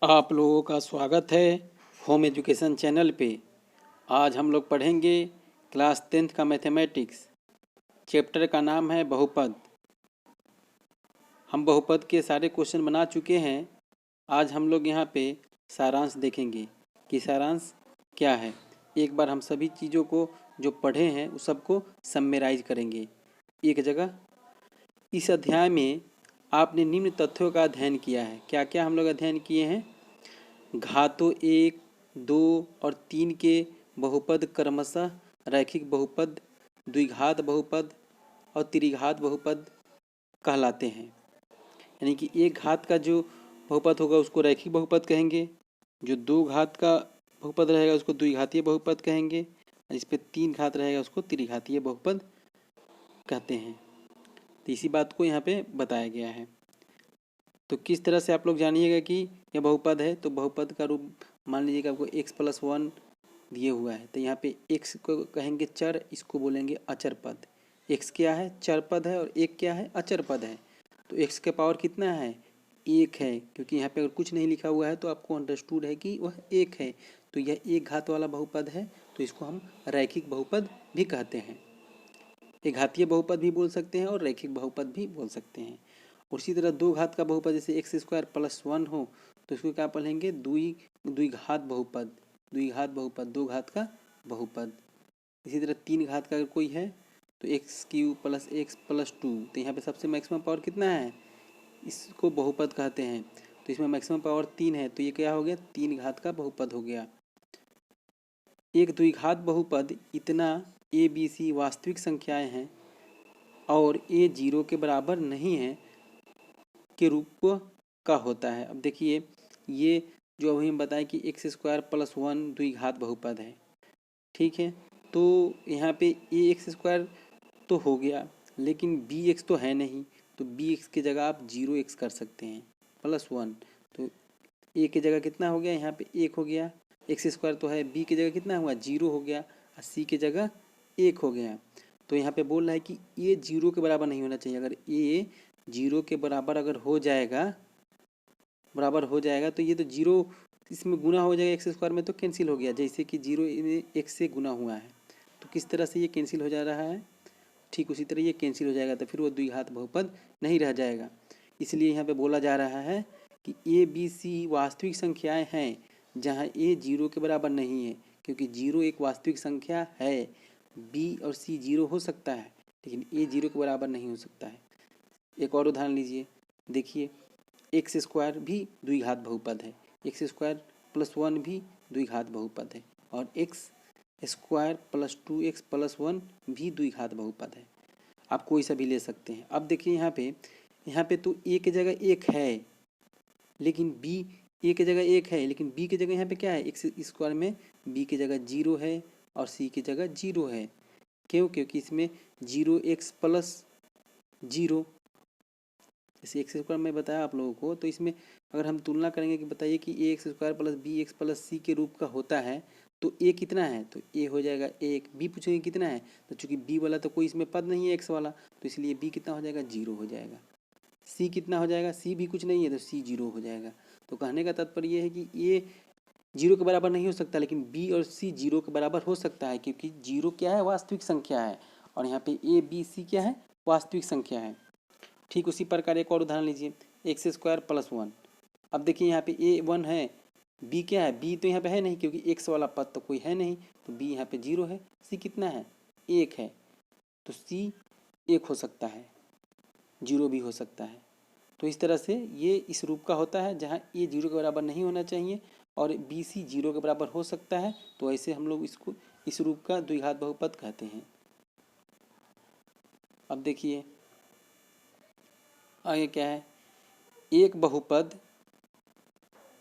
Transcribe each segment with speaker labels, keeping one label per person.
Speaker 1: आप लोगों का स्वागत है होम एजुकेशन चैनल पे। आज हम लोग पढ़ेंगे क्लास 10th का मैथमेटिक्स। चैप्टर का नाम है बहुपद। हम बहुपद के सारे क्वेश्चन बना चुके हैं। आज हम लोग यहाँ पे सारांश देखेंगे कि सारांश क्या है। एक बार हम सभी चीज़ों को जो पढ़े हैं उस सबको समराइज करेंगे एक जगह। इस अध्याय में आपने निम्न तथ्यों का अध्ययन किया है। क्या क्या हम लोग अध्ययन किए हैं? घातों 1, 2 और 3 के बहुपद क्रमशः रैखिक बहुपद, द्विघात बहुपद और त्रिघात बहुपद कहलाते हैं। यानी कि एक घात का जो बहुपद होगा उसको रैखिक बहुपद कहेंगे, जो दो घात का बहुपद रहेगा उसको द्विघातीय बहुपद कहेंगे, और इस पर 3 घात रहेगा उसको त्रिघातीय बहुपद कहते हैं। तो इसी बात को यहाँ पे बताया गया है। तो किस तरह से आप लोग जानिएगा कि यह बहुपद है। तो बहुपद का रूप मान लीजिएगा आपको x+1 दिए हुआ है, तो यहाँ पे x को कहेंगे चर, इसको बोलेंगे अचर पद। x क्या है? चर पद है, और एक क्या है? अचर पद है। तो x के पावर कितना है? 1 है, क्योंकि यहाँ पे अगर कुछ नहीं लिखा हुआ है तो आपको अंडरस्टूड है कि वह 1 है। तो यह एक घात वाला बहुपद है, तो इसको हम रैखिक बहुपद भी कहते हैं। एक घातीय बहुपद भी बोल सकते हैं और रैखिक बहुपद भी बोल सकते हैं। और इसी तरह दो घात का बहुपद जैसे x² + 1 हो तो इसको क्या पढ़ेंगे? द्विघात बहुपद। द्विघात बहुपद दो घात का बहुपद। इसी तरह 3 घात का अगर कोई है तो x³ + x+2। तो यहाँ पे सबसे मैक्सिमम पावर कितना है? इसको बहुपद कहते हैं। तो इसमें मैक्सिमम पावर 3 है, तो ये क्या हो गया? 3 घात का बहुपद हो गया। एक द्विघात बहुपद इतना a b c वास्तविक संख्याएं हैं और a 0 के बराबर नहीं है के रूप का होता है। अब देखिए, ये जो अभी हम बताएं कि x² + 1 द्विघात बहुपद है, ठीक है। तो यहाँ पे ax² तो हो गया, लेकिन bx तो है नहीं, तो bx की जगह आप 0x कर सकते हैं +1। तो a की जगह कितना हो गया? यहाँ पे 1 हो गया। x² तो है, b की जगह कितना हुआ? 0 हो गया, और c की जगह 1 हो गया। तो यहाँ पे बोल रहा है कि a 0 के बराबर नहीं होना चाहिए। अगर a 0 के बराबर अगर हो जाएगा तो ये तो 0 इसमें गुना हो जाएगा, x² में तो कैंसिल हो गया, जैसे कि 0 में x से गुना हुआ है। तो किस तरह से ये कैंसिल हो जा रहा है? ठीक उसी तरह ये कैंसिल हो जाएगा, तो फिर वो द्विघात बहुपद नहीं रह जाएगा। इसलिए यहाँ पे बोला जा रहा है कि a b c वास्तविक संख्याएं हैं जहाँ a 0 के बराबर नहीं है, क्योंकि 0 एक वास्तविक संख्या है। b और c 0 हो सकता है, लेकिन a 0 के बराबर नहीं हो सकता है। एक और उदाहरण लीजिए, देखिए x² भी द्विघात बहुपद है, x² + 1 भी द्विघात बहुपद है, और x² + 2x + 1 भी द्विघात बहुपद है। आप कोई सा भी ले सकते हैं। अब देखिए यहाँ पे तो a की जगह 1 है, लेकिन b a की जगह 1 है, लेकिन b की जगह यहाँ पे क्या है? x² में b की जगह 0 है और c की जगह 0 है। क्यों? क्योंकि इसमें 0x + 0 जैसे x² में बताया आप लोगों को। तो इसमें अगर हम तुलना करेंगे कि बताइए कि ax² + bx + c के रूप का होता है, तो a कितना है? तो a हो जाएगा 1। b पूछेंगे कितना है, तो चूंकि b वाला तो कोई इसमें पद नहीं है x वाला, तो इसलिए b कितना हो जाएगा? 0 हो जाएगा। c कितना हो जाएगा? c भी कुछ नहीं है, तो c 0 हो जाएगा। तो कहने का तात्पर्य यह है कि a 0 के बराबर नहीं हो सकता, लेकिन b और c 0 के बराबर हो सकता है, क्योंकि 0 क्या है? वास्तविक संख्या है, और यहाँ पे a b c क्या है? वास्तविक संख्या है। ठीक उसी प्रकार एक और उदाहरण लीजिए, x² + 1। अब देखिए यहाँ पे a 1 है, b क्या है? b तो यहाँ पे है नहीं, क्योंकि x वाला पद तो कोई है नहीं, तो b यहाँ पे 0 है। c कितना है? 1 है, तो c 1 हो सकता है, 0 भी हो सकता है। तो इस तरह से ये इस रूप का होता है जहाँ a 0 के बराबर नहीं होना चाहिए और b c 0 के बराबर हो सकता है। तो ऐसे हम लोग इसको इस रूप का द्विघात बहुपद कहते हैं। अब देखिए आगे क्या है? एक बहुपद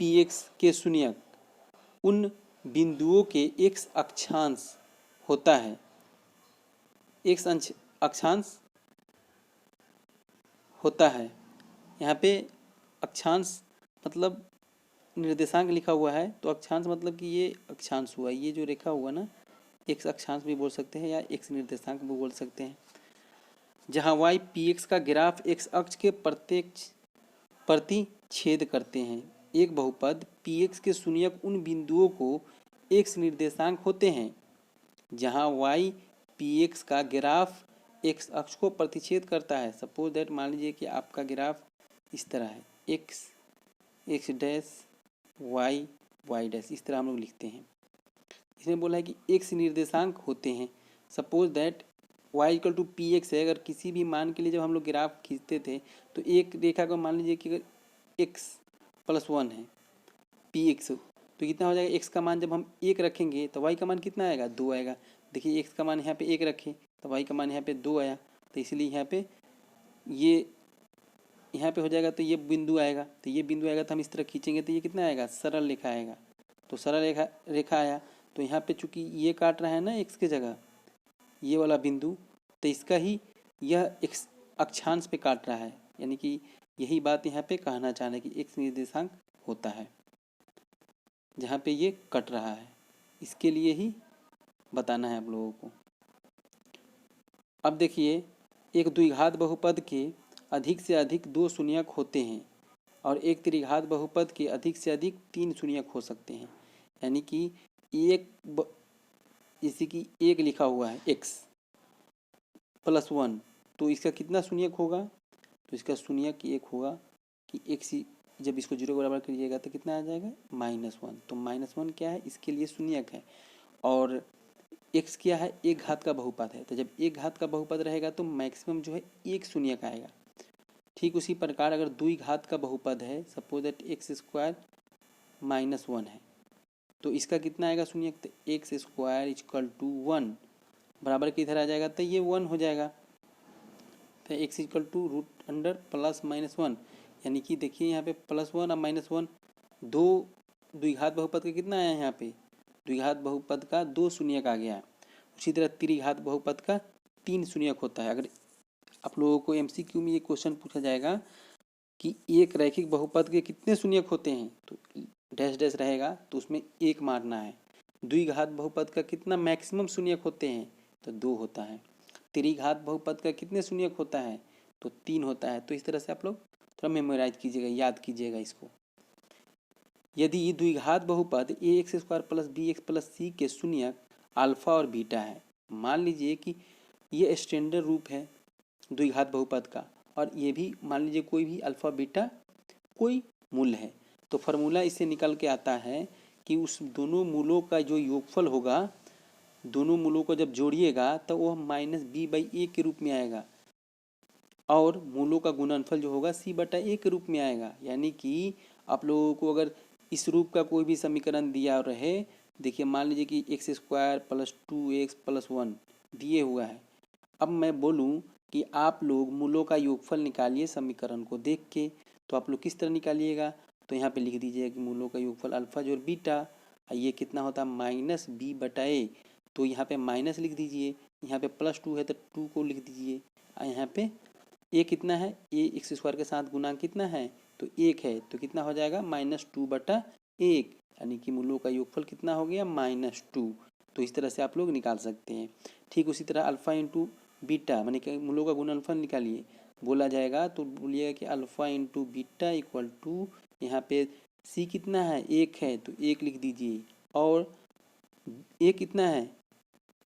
Speaker 1: px के शून्यक उन बिंदुओं के x अक्षांश होता है। x अक्षांश होता है, यहाँ पे अक्षांश मतलब निर्देशांक लिखा हुआ है, तो अक्षांश मतलब कि ये अक्षांश हुआ, ये जो रेखा हुआ ना, x अक्षांश भी बोल सकते हैं या x निर्देशांक भी बोल सकते हैं। जहाँ y px का ग्राफ x अक्ष के प्रति छेद करते हैं। एक बहुपद px के शून्यक उन बिंदुओं को x निर्देशांक होते हैं जहां y px का ग्राफ x अक्ष को प्रतिच्छेद करता है। सपोज दैट मान लीजिए कि आपका ग्राफ इस तरह है, x डैश y डैश, इस तरह हम लोग लिखते हैं। इसमें बोला है कि x निर्देशांक होते हैं। Suppose that y equal to p x है। अगर किसी भी मान के लिए जब हम लोग ग्राफ खींचते थे तो एक रेखा को मान लीजिए कि अगर x प्लस 1 है पी एक्स, तो कितना हो जाएगा, x का मान जब हम 1 रखेंगे तो y का मान कितना आएगा, 2 आएगा। देखिए x का मान यहाँ पे 1 रखे तो y का मान यहाँ पे 2 आया, तो इसलिए यहाँ पे हो जाएगा, तो ये बिंदु आएगा। तो ये बिंदु आएगा तो हम इस तरह खींचेंगे तो ये कितना आएगा, सरल रेखा आएगा। तो सरल रेखा आया। तो यहाँ पे चूंकि ये काट रहा है ना x की जगह ये वाला बिंदु, तो इसका ही यह x अक्षांश पे काट रहा है, यानी कि यही बात यहाँ पे कहना चाह रहे हैं कि x निर्देशांक होता है जहाँ पे ये कट रहा है, इसके लिए ही बताना है आप लोगों को। अब देखिए, एक द्विघात बहुपद के अधिक से अधिक 2 शून्यक होते हैं और एक त्रिघात बहुपद के अधिक से अधिक 3 शून्यक हो सकते हैं। यानी कि जैसे कि एक लिखा हुआ है x प्लस 1, तो इसका कितना शून्यक होगा, तो इसका शून्यक एक होगा कि x जब इसको 0 के बराबर करिएगा तो कितना आ जाएगा, -1। तो -1 क्या है, इसके लिए शून्यक है। और x क्या है, एक घात का बहुपद है। तो जब एक घात का बहुपद रहेगा तो मैक्सिमम जो है एक शून्यक आएगा। ठीक उसी प्रकार अगर द्विघात का बहुपद है, सपोज दैट x² -1 है, तो इसका कितना आएगा शून्यक, तो x² = 1 बराबर किधर आ जाएगा, तो ये 1 हो जाएगा। तो x √(+−1), यानी कि देखिए यहाँ पे +1 और -1 दो द्विघात बहुपद का कितना आया, यहाँ पे द्विघात बहुपद का 2 शून्यक आ गया। उसी तरह त्रिघात बहुपद का 3 शून्यक होता है। अगर आप लोगों को MCQ में ये क्वेश्चन पूछा जाएगा कि एक रैखिक बहुपद के कितने शून्यक होते हैं, तो डैश डैश रहेगा, तो उसमें 1 मारना है। द्विघात बहुपद का कितना मैक्सिमम शून्यक होते हैं, तो 2 होता है। त्रिघात बहुपद का कितने शून्यक होता है, तो 3 होता है। तो इस तरह से आप लोग थोड़ा मेमोराइज कीजिएगा, याद कीजिएगा इसको। यदि द्विघात बहुपद ax² + bx + c के शून्यक अल्फा और बीटा है, मान लीजिए कि ये स्टैंडर्ड रूप है द्विघात बहुपद का, और ये भी मान लीजिए कोई भी अल्फा बीटा कोई मूल है, तो फार्मूला इससे निकल के आता है कि उस दोनों मूलों का जो योगफल होगा, दोनों मूलों को जब जोड़िएगा तो वह -b/a के रूप में आएगा, और मूलों का गुणनफल जो होगा c/a के रूप में आएगा। यानी कि आप लोगों को अगर इस रूप का कोई भी समीकरण दिया रहे, देखिए मान लीजिए कि x² + 2x + 1 दिए हुआ है। अब मैं बोलूं कि आप लोग मूलों का योगफल निकालिए समीकरण को देख के, तो आप लोग किस तरह निकालिएगा, तो यहाँ पे लिख दीजिए कि मूलों का योगफल अल्फा जोड़ बीटा, ये कितना होता है -b/a, तो यहाँ पे माइनस लिख दीजिए। यहाँ पे +2 है तो 2 को लिख दीजिए। यहाँ पे a कितना है, a x² के साथ गुणा कितना है, तो 1 है, तो कितना हो जाएगा -2/1, यानी कि मूलों का योगफल कितना हो गया, -2। तो इस तरह से आप लोग निकाल सकते हैं। ठीक उसी तरह अल्फा इंटू बीटा माने कि मूलों का गुणनफल निकालिए, बोला जाएगा तो बोलिएगा कि alpha into beta equal to, यहाँ पे c कितना है, 1 है, तो 1 लिख दीजिए, और a कितना है,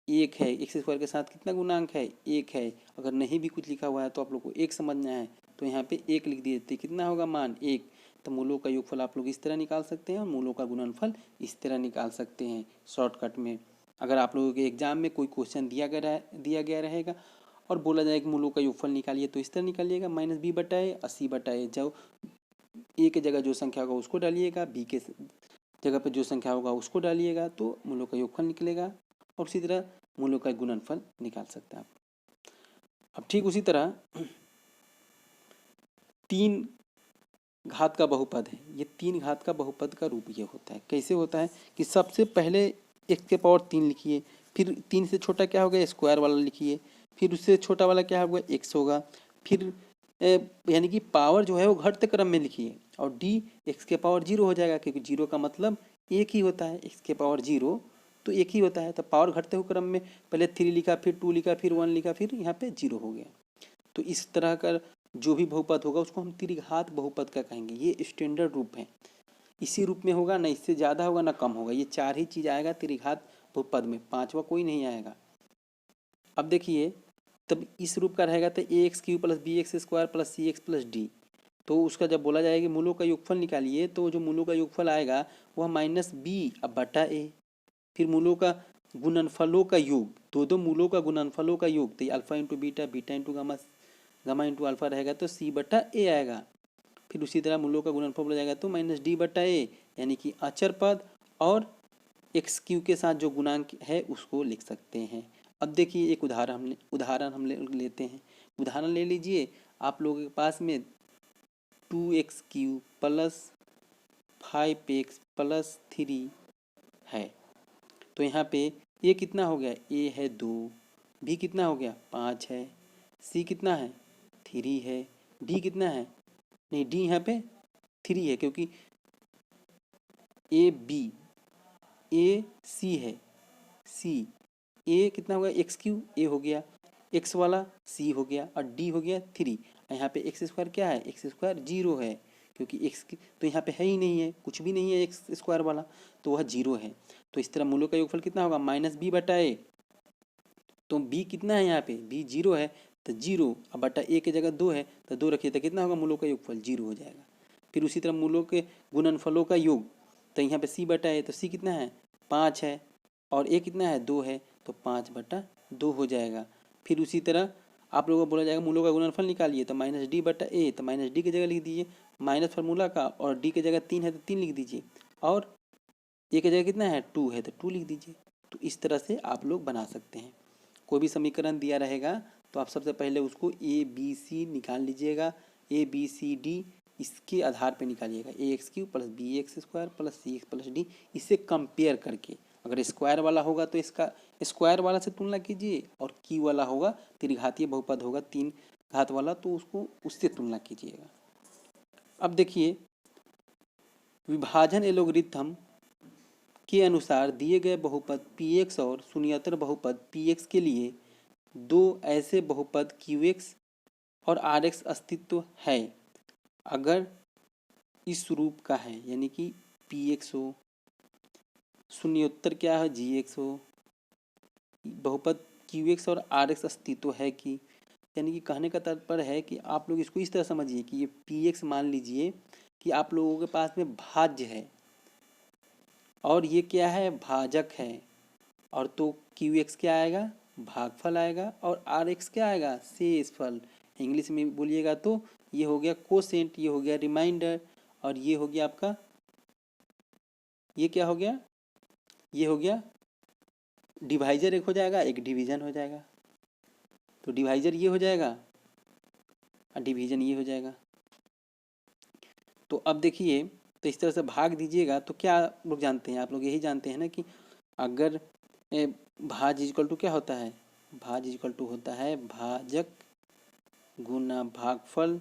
Speaker 1: 1 है, x² के साथ कितना गुणांक है, 1 है। अगर नहीं भी कुछ लिखा हुआ है तो आप लोग को 1 समझना है, तो यहाँ पे 1 लिख दिए, तो कितना होगा मान 1। तो मूलों का योगफल आप लोग इस तरह निकाल सकते हैं और मूलों का गुणनफल इस तरह निकाल सकते हैं शॉर्टकट में। अगर आप लोगों के एग्जाम में कोई क्वेश्चन दिया गया रहेगा और बोला जाए कि मूलों का योगफल निकालिए, तो इस तरह निकालिएगा -b/a और c/a। जो a के जगह जो संख्या होगा उसको डालिएगा, b के जगह पर जो संख्या होगा उसको डालिएगा, तो मूलों का योगफल निकलेगा, और उसी तरह मूलों का गुणनफल निकाल सकते हैं आप। अब ठीक उसी तरह 3 घात का बहुपद है। ये 3 घात का बहुपद का रूप ये होता है। कैसे होता है कि सबसे पहले x⁻3 लिखिए, फिर 3 से छोटा क्या होगा, स्क्वायर वाला लिखिए, फिर उससे छोटा वाला क्या होगा, x होगा, फिर यानी कि पावर जो है वो घटते क्रम में लिखिए, और d x⁻0 हो जाएगा, क्योंकि 0 का मतलब 1 ही होता है, x⁻0 तो 1 ही होता है। तो पावर घटते हुए क्रम में पहले 3 लिखा, फिर 2 लिखा, फिर 1 लिखा, फिर यहाँ पे 0 हो गया। तो इस तरह का जो भी बहुपद होगा उसको हम त्रिघात बहुपद का कहेंगे। ये स्टैंडर्ड रूप है। इसी रूप में होगा, ना इससे ज़्यादा होगा ना कम होगा। ये चार ही चीज़ आएगा त्रिघात बहुपद में, पांचवा कोई नहीं आएगा। अब देखिए, तब इस रूप का रहेगा तो a x cube plus b x square plus c x plus d. तो उसका जब बोला जाएगा कि मूलों का योगफल निकालिए, तो जो मूलों का योगफल आएगा वह माइनस बी अब बटा ए। फिर मूलों का गुणनफलों का योग, दो मूलों का गुणनफलों का योग, तो alpha into beta, beta into gamma, gamma into alpha रहेगा तो सी बटा ए आएगा। फिर उसी तरह मूलों का गुणनफल बोला जाएगा तो माइनस डी बटा ए, यानी कि अचर पद और एक्स क्यू के साथ जो गुणांक है उसको लिख सकते हैं। अब देखिए एक उदाहरण हम लेते हैं। उदाहरण ले लीजिए, आप लोगों के पास में 2x³ प्लस 5x प्लस 3 है। तो यहाँ पे ए कितना हो गया, ए है 2, बी कितना हो गया 5 है, सी कितना है 3 है, डी कितना है, नहीं डी यहाँ पे 3 है क्योंकि ए बी, ए सी है, सी ए कितना हो गया x³ ए हो गया, x वाला सी हो गया और डी हो गया 3। यहाँ पे एक्स स्क्वायर क्या है, एक्स स्क्वायर 0 है क्योंकि एक्स तो यहाँ पे है ही नहीं है, कुछ भी नहीं है एक्स स्क्वायर वाला, तो वह 0 है। तो इस तरह मूलों का योगफल कितना होगा माइनस बी बटा ए। तो बी कितना है, यहाँ पे बी 0 है तो 0, अब बटा ए की जगह 2 है तो 2 रखिए तो कितना होगा मूलों का योगफल 0 हो जाएगा। फिर उसी तरह मूलों के गुणनफलों का योग, तो यहाँ पे सी बटा ए, तो सी कितना है 5 है और ए कितना है 2 है, तो 5 बटा 2 हो जाएगा। फिर उसी तरह आप लोगों को बोला जाएगा मूलों का गुणनफल निकालिए, तो माइनस डी बटा ए, तो माइनस डी की जगह लिख दीजिए माइनस फार्मूला का, और डी की जगह 3 है तो 3 लिख दीजिए, और ए की जगह कितना है 2 है तो 2 लिख दीजिए। तो इस तरह से आप लोग बना सकते हैं। कोई भी समीकरण दिया रहेगा तो आप सबसे पहले उसको ए बी सी निकाल लीजिएगा, ए बी सी डी इसके आधार पे निकालिएगा, a x cube plus b x square plus c x plus d, इससे कंपेयर करके। अगर स्क्वायर वाला होगा तो इसका स्क्वायर वाला से तुलना कीजिए, और क्यू वाला होगा त्रिघातीय बहुपद होगा 3 घात वाला, तो उसको उससे तुलना कीजिएगा। अब देखिए, विभाजन एलोगरिथम के अनुसार दिए गए बहुपद px और शून्येतर बहुपद px के लिए दो ऐसे बहुपद qx और rx अस्तित्व है अगर इस रूप का है, यानी कि px हो, शून्योत्तर क्या है gx हो, बहुपद qx और rx अस्तित्व है कि, यानी कि कहने का तात्पर्य है कि आप लोग इसको इस तरह समझिए कि ये px मान लीजिए कि आप लोगों के पास में भाज्य है और ये क्या है भाजक है, और तो qx क्या आएगा भागफल आएगा और rx क्या आएगा शेषफल। इंग्लिश में बोलिएगा तो ये हो गया कोसेंट, ये हो गया रिमाइंडर, और ये हो गया आपका, ये क्या हो गया, ये हो गया डिवाइजर, एक हो जाएगा एक डिवीजन हो जाएगा। तो डिवाइजर ये हो जाएगा और डिवीजन ये हो जाएगा। तो अब देखिए, तो इस तरह से भाग दीजिएगा तो क्या लोग जानते हैं, आप लोग यही जानते हैं ना कि अगर भाज इक्वल टू क्या होता है, भाज इक्वल टू होता है भाजक गुना भागफल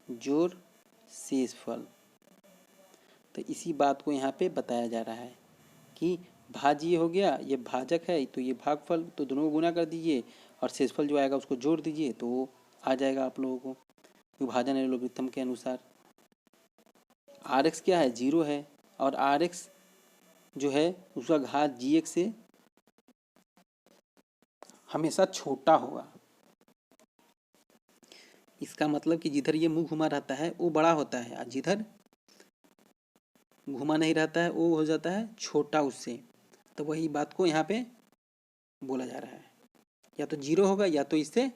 Speaker 1: जोड़ शेषफल। तो इसी बात को यहाँ पे बताया जा रहा है कि भाज ये हो गया, ये भाजक है तो ये भागफल, तो दोनों को गुना कर दीजिए और शेषफल जो आएगा उसको जोड़ दीजिए तो वो आ जाएगा आप लोगों को विभाजन एलोगरिथम के अनुसार। RX क्या है 0 है, और RX जो है उसका घात GX से हमेशा छोटा होगा। इसका मतलब कि जिधर ये मुंह घुमा रहता है वो बड़ा होता है, और जिधर घुमा नहीं रहता है वो हो जाता है छोटा उससे। तो वही बात को यहाँ पे बोला जा रहा है, या तो 0 होगा या तो इससे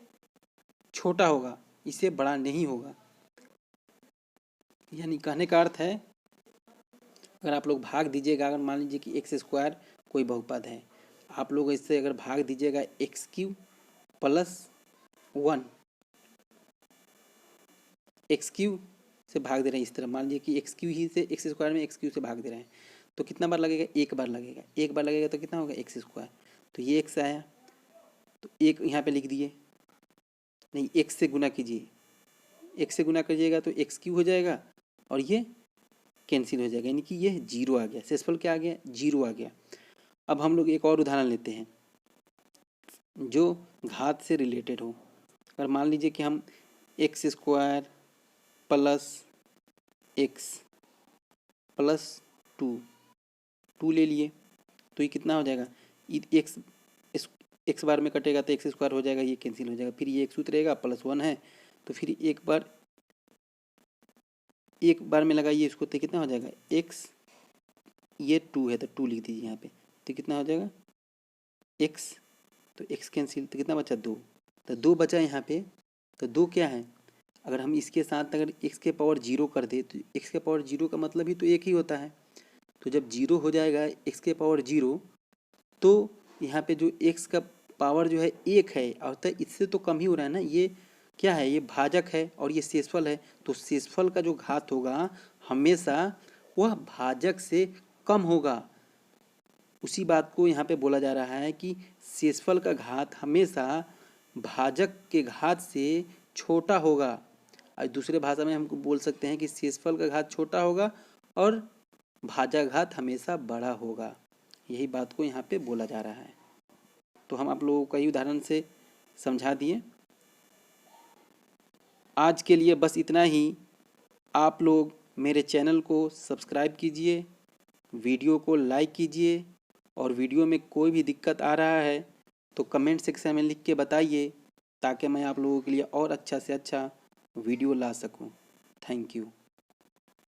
Speaker 1: छोटा होगा, इससे बड़ा नहीं होगा। यानी कहने का अर्थ है, अगर आप लोग भाग दीजिएगा, अगर मान लीजिए कि एक्स स्क्वायर कोई बहुपद है, आप लोग इससे अगर भाग दीजिएगा x³ प्लस 1, x³ से भाग दे रहे हैं इस तरह, मान लीजिए कि x³ ही से एक्स स्क्वायर में x³ से भाग दे रहे हैं, तो कितना बार लगेगा एक बार लगेगा, एक बार लगेगा तो कितना होगा एक्स स्क्वायर, तो ये x आया, तो एक यहाँ पे लिख दिए, नहीं x से गुना कीजिए, x से गुना करिएगा तो x³ हो जाएगा और ये कैंसिल हो जाएगा, यानी कि ये 0 आ गया, शेषफल क्या आ गया 0 आ गया। अब हम लोग एक और उदाहरण लेते हैं जो घात से रिलेटेड हो। अगर मान लीजिए कि हम x² प्लस x प्लस 2 ले लिए, तो ये कितना हो जाएगा, एक्स एक्स बार में कटेगा तो एक्स स्क्वायर हो जाएगा, ये कैंसिल हो जाएगा। फिर ये एक सूत्र रहेगा, +1 है तो फिर एक बार में लगाइए इसको तो कितना हो जाएगा एक्स, ये 2 है तो 2 लिख दीजिए यहाँ पे, तो कितना हो जाएगा एक्स, तो एक्स कैंसिल, तो कितना बचा 2, तो 2 बचा यहाँ पे। तो 2 क्या है, अगर हम इसके साथ अगर x के पावर 0 कर दे तो x के पावर 0 का मतलब ही तो 1 ही होता है। तो जब 0 हो जाएगा x के पावर 0, तो यहाँ पे जो x का पावर जो है 1 है, और तो इससे तो कम ही हो रहा है ना, ये क्या है, ये भाजक है और ये शेषफल है, तो शेषफल का जो घात होगा हमेशा वह भाजक से कम होगा। उसी बात को यहाँ पे बोला जा रहा है कि शेषफल का घात हमेशा भाजक के घात से छोटा होगा। और दूसरे भाषा में हमको बोल सकते हैं कि शेषफल का घात छोटा होगा और भाजक घात हमेशा बड़ा होगा। यही बात को यहाँ पे बोला जा रहा है। तो हम आप लोगों को कई उदाहरण से समझा दिए। आज के लिए बस इतना ही। आप लोग मेरे चैनल को सब्सक्राइब कीजिए, वीडियो को लाइक कीजिए, और वीडियो में कोई भी दिक्कत आ रहा है तो कमेंट सेक्शन में लिख के बताइए, ताकि मैं आप लोगों के लिए और अच्छा से अच्छा वीडियो ला सकूं। Thank you.